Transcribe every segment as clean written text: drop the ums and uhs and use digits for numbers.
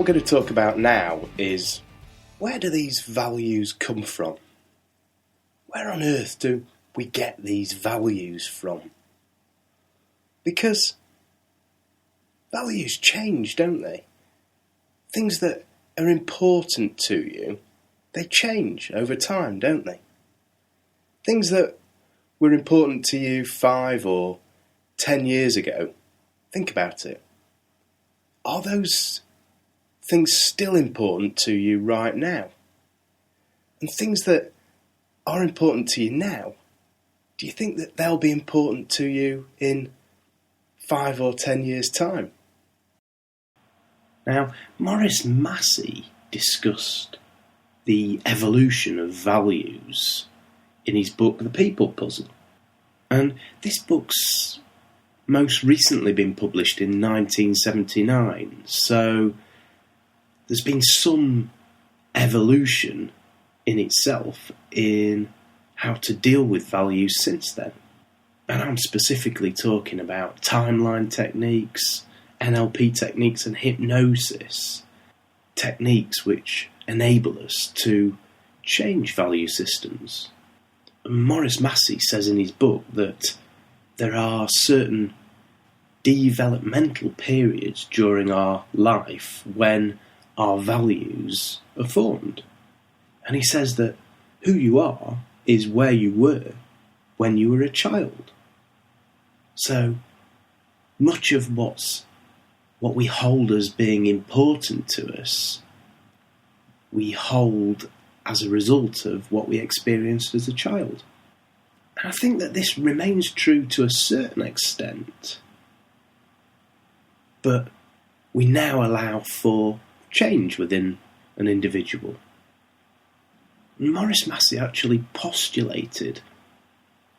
we're going to talk about now is, where do these values come from? Where on earth do we get these values from? Because values change, don't they? Things that are important to you, they change over time, don't they? Things that were important to you 5 or 10 years ago, think about it. Are those things still important to you right now? And things that are important to you now, do you think that they'll be important to you in 5 or 10 years' time? Now, Maurice Massey discussed the evolution of values in his book, The People Puzzle. And this book's most recently been published in 1979, so there's been some evolution in itself in how to deal with values since then. And I'm specifically talking about timeline techniques, NLP techniques and hypnosis, techniques which enable us to change value systems. And Maurice Massey says in his book that there are certain developmental periods during our life when our values are formed. And he says that who you are is where you were when you were a child. So much of what we hold as being important to us, we hold as a result of what we experienced as a child. And I think that this remains true to a certain extent, but we now allow for change within an individual. Maurice Massey actually postulated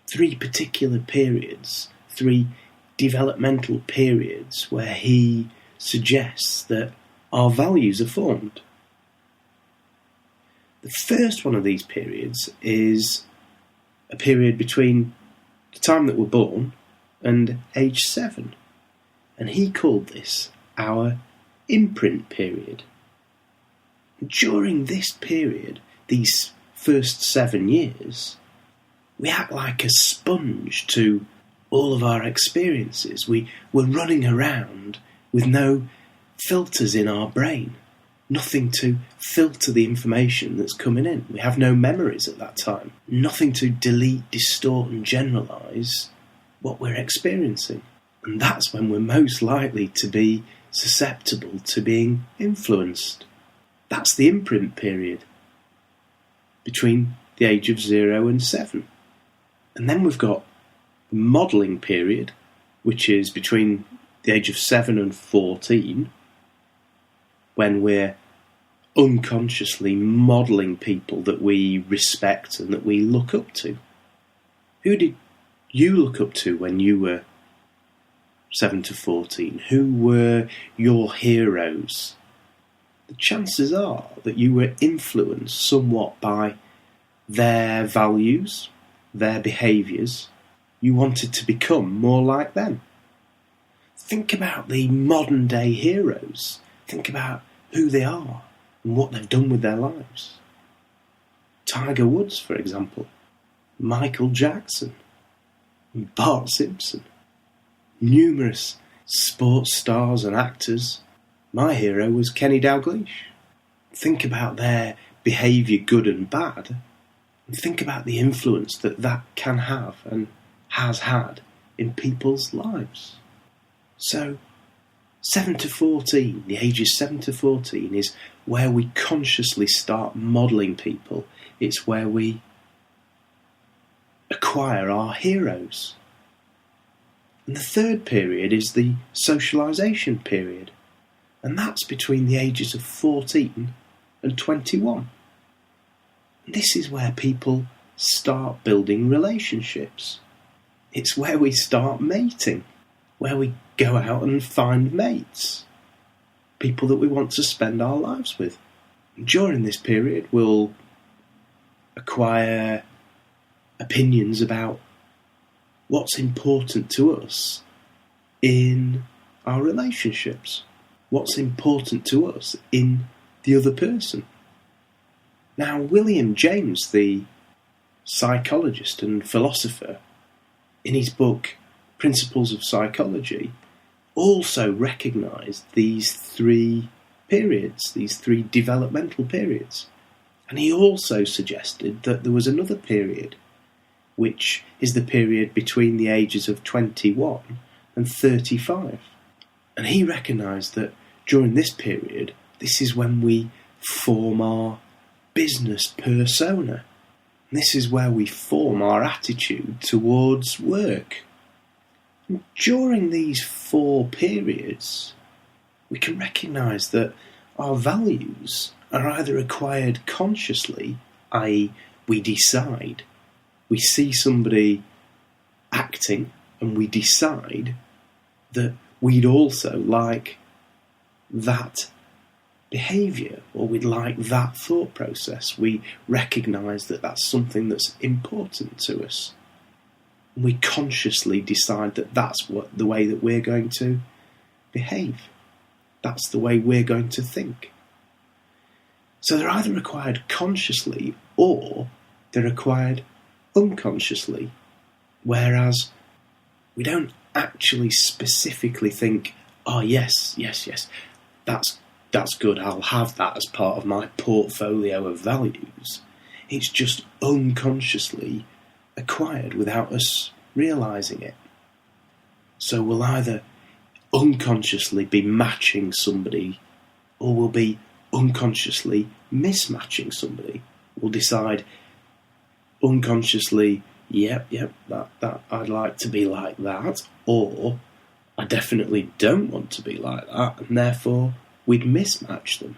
3 particular periods, 3 developmental periods where he suggests that our values are formed. The first one of these periods is a period between the time that we're born and age 7. And he called this our Imprint Period. During this period, these first 7 years, we act like a sponge to all of our experiences. We're running around with no filters in our brain, nothing to filter the information that's coming in. We have no memories at that time, nothing to delete, distort and generalise what we're experiencing. And that's when we're most likely to be susceptible to being influenced. That's the imprint period, between the age of 0 and 7. And then we've got the modelling period, which is between the age of 7 and 14, when we're unconsciously modelling people that we respect and that we look up to. Who did you look up to when you were 7 to 14? Who were your heroes? The chances are that you were influenced somewhat by their values, their behaviours. You wanted to become more like them. Think about the modern day heroes. Think about who they are and what they've done with their lives. Tiger Woods, for example. Michael Jackson. Bart Simpson. Numerous sports stars and actors. My hero was Kenny Dalglish. Think about their behaviour, good and bad, and think about the influence that can have and has had in people's lives. So, 7 to 14, the ages 7 to 14 is where we consciously start modelling people. It's where we acquire our heroes. And the third period is the socialization period. And that's between the ages of 14 and 21. And this is where people start building relationships. It's where we start mating, where we go out and find mates, people that we want to spend our lives with. And during this period, we'll acquire opinions about what's important to us in our relationships. what's important to us in the other person. Now, William James, the psychologist and philosopher, in his book Principles of Psychology, also recognised these three periods, these three developmental periods. And he also suggested that there was another period, which is the period between the ages of 21 and 35. And he recognised that during this period, this is when we form our business persona. This is where we form our attitude towards work. And during these 4 periods, we can recognise that our values are either acquired consciously, i.e. we decide, we see somebody acting and we decide that we'd also like that behaviour, or we'd like that thought process. We recognise that that's something that's important to us. And we consciously decide that that's the way that we're going to behave. That's the way we're going to think. So they're either acquired consciously or they're acquired unconsciously, whereas we don't actually specifically think, oh yes, that's good, I'll have that as part of my portfolio of values. It's just unconsciously acquired without us realising it. So we'll either unconsciously be matching somebody, or we'll be unconsciously mismatching somebody. We'll decide unconsciously, yep, that I'd like to be like that, or I definitely don't want to be like that, and therefore we'd mismatch them.